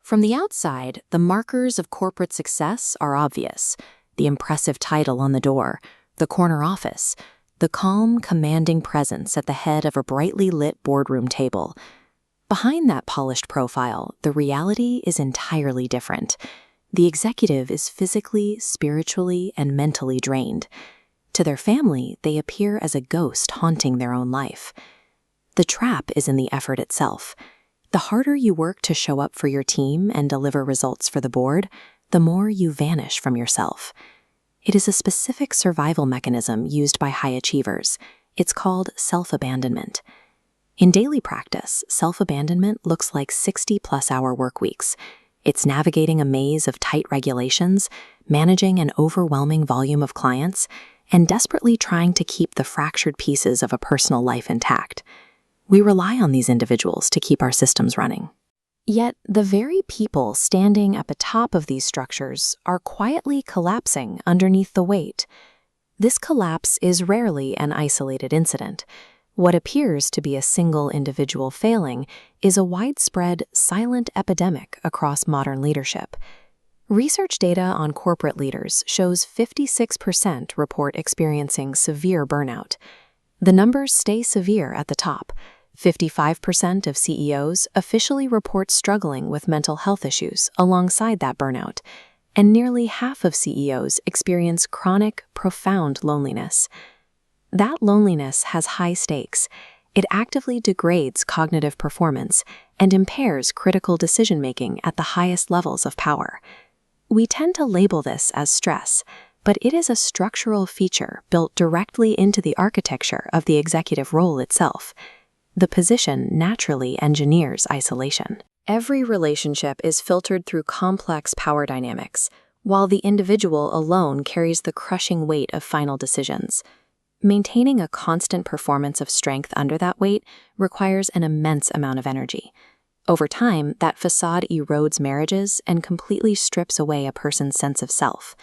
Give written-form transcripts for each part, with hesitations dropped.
From the outside, the markers of corporate success are obvious. The impressive title on the door, the corner office, the calm, commanding presence at the head of a brightly lit boardroom table. Behind that polished profile, the reality is entirely different. The executive is physically, spiritually, and mentally drained. To their family, they appear as a ghost haunting their own life. The trap is in the effort itself. The harder you work to show up for your team and deliver results for the board, the more you vanish from yourself. It is a specific survival mechanism used by high achievers. It's called self-abandonment. In daily practice, self-abandonment looks like 60-plus-hour work weeks. It's navigating a maze of tight regulations, managing an overwhelming volume of clients, and desperately trying to keep the fractured pieces of a personal life intact. We rely on these individuals to keep our systems running. Yet, the very people standing at the top of these structures are quietly collapsing underneath the weight. This collapse is rarely an isolated incident. What appears to be a single individual failing is a widespread, silent epidemic across modern leadership. Research data on corporate leaders shows 56% report experiencing severe burnout. The numbers stay severe at the top. 55% of CEOs officially report struggling with mental health issues alongside that burnout, and nearly half of CEOs experience chronic, profound loneliness. That loneliness has high stakes. It actively degrades cognitive performance and impairs critical decision-making at the highest levels of power. We tend to label this as stress, but it is a structural feature built directly into the architecture of the executive role itself. The position naturally engineers isolation. Every relationship is filtered through complex power dynamics, while the individual alone carries the crushing weight of final decisions. Maintaining a constant performance of strength under that weight requires an immense amount of energy. Over time, that facade erodes marriages and completely strips away a person's sense of self.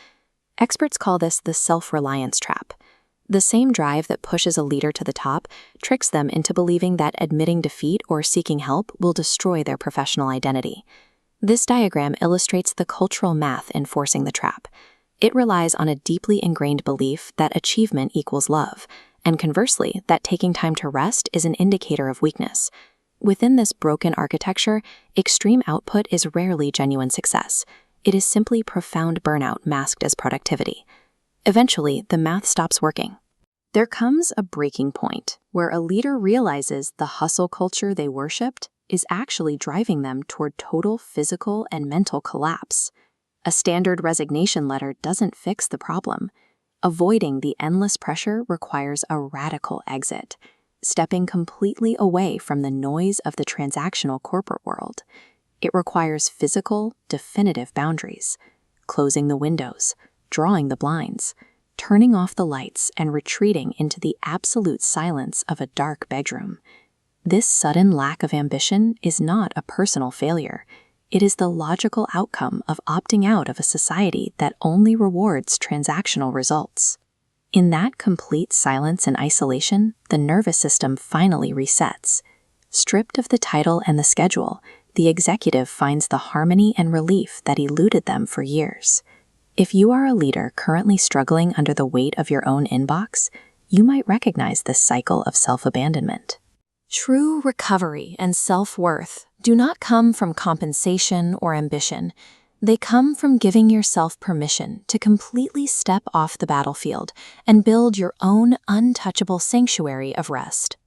Experts call this the self-reliance trap. The same drive that pushes a leader to the top tricks them into believing that admitting defeat or seeking help will destroy their professional identity. This diagram illustrates the cultural math enforcing the trap. It relies on a deeply ingrained belief that achievement equals love, and conversely, that taking time to rest is an indicator of weakness. Within this broken architecture, extreme output is rarely genuine success. It is simply profound burnout masked as productivity. Eventually, the math stops working. There comes a breaking point where a leader realizes the hustle culture they worshipped is actually driving them toward total physical and mental collapse. A standard resignation letter doesn't fix the problem. Avoiding the endless pressure requires a radical exit, stepping completely away from the noise of the transactional corporate world. It requires physical, definitive boundaries, closing the windows, drawing the blinds, turning off the lights, and retreating into the absolute silence of a dark bedroom. This sudden lack of ambition is not a personal failure. It is the logical outcome of opting out of a society that only rewards transactional results. In that complete silence and isolation, the nervous system finally resets. Stripped of the title and the schedule, the executive finds the harmony and relief that eluded them for years. If you are a leader currently struggling under the weight of your own inbox, you might recognize this cycle of self-abandonment. True recovery and self-worth do not come from compensation or ambition. They come from giving yourself permission to completely step off the battlefield and build your own untouchable sanctuary of rest.